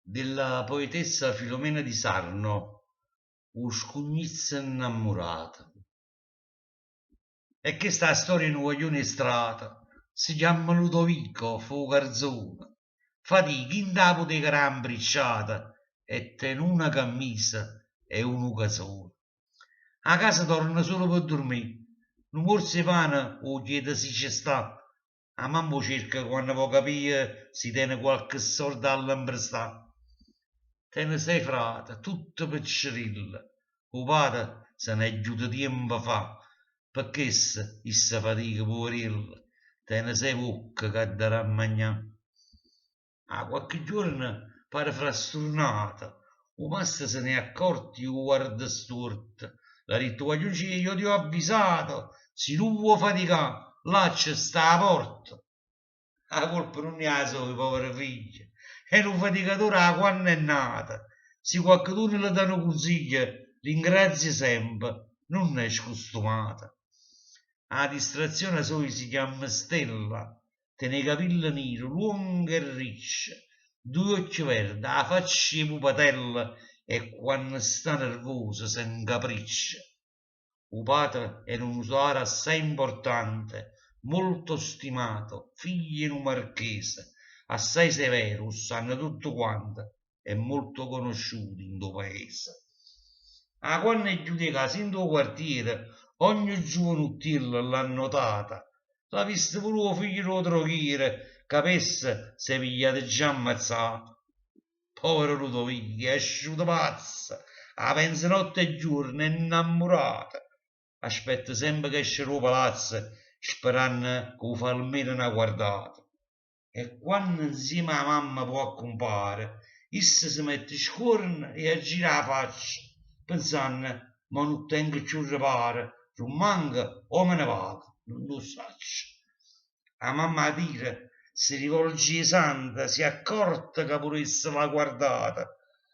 della poetessa Filomena di Sarno, O scugnizza innamorata. E che sta storia in guaglione strata, si chiama Ludovico, fu garzone, fatica in capo di gran bricciata e ten una camisa e un casone. A casa torna solo per dormire, non morse pane o chiede se ci sta. A mamma cerca quando può capire si tiene qualche soldo all'imprestare. Te ne sei frate, tutto piccerilla. O padre se ne è giuto tempo fa, perché issa fatica poverilla. Te ne sei bocca che darà a mangiare. A qualche giorno pare frastornata, o massa se ne è accorti o guarda storta. L'ha detto, guagliuccio, io ti ho avvisato, se non vuoi faticare, là c'è sta la porta. La colpa non ne ha solo, povera figlia. È un faticatore a quando è nata. Se qualcuno le dà un consiglio, ringrazia sempre, non è scostumata. La distrazione sua si chiama Stella, tiene i capelli neri, lunghi e ricci, due occhi verdi, la faccia di pupatella e quando sta nervosa si incapriccia. O padre era un usuario assai importante, molto stimato, figlio di un marchese, assai severo, sanno tutto quanto, e molto conosciuto in tuo paese. A quando è giudicata in tuo quartiere, ogni giovanottiello l'ha notata, l'ha vista pure il figlio del droghiere, capesse se pigliate già ammazzato. Povero Ludovico, è asciuto pazza, a pensa notte e giorno, è innamorata. Aspetta sempre che esce dal palazzo, sperando che fa almeno una guardata. E quando insieme a mamma può compare, essa si mette scorna e aggira la faccia, pensando, ma non tengo più riparo, non manca o me ne vado, non lo saccio. La mamma tira, si rivolge ai santa, si è accorta che pure essa l'ha guardata,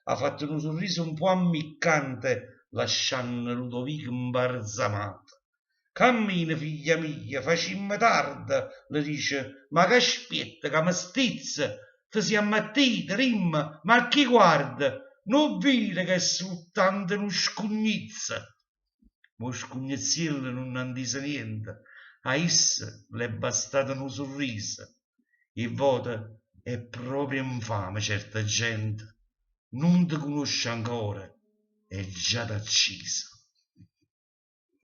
ha fatto un sorriso un po' ammiccante, lasciando Ludovico imbalsamato. Cammina, figlia mia, facimmo tardi, le dice, ma che aspetta, che mi stizza, ti sei ammattita, rimma, ma chi guarda? Non vede che è soltanto uno scugnizza. Ma scugneziello non han dice niente, a essa le è bastato un sorriso. Il voto è proprio infame, certa gente. Non ti conosce ancora, è già t'accisa.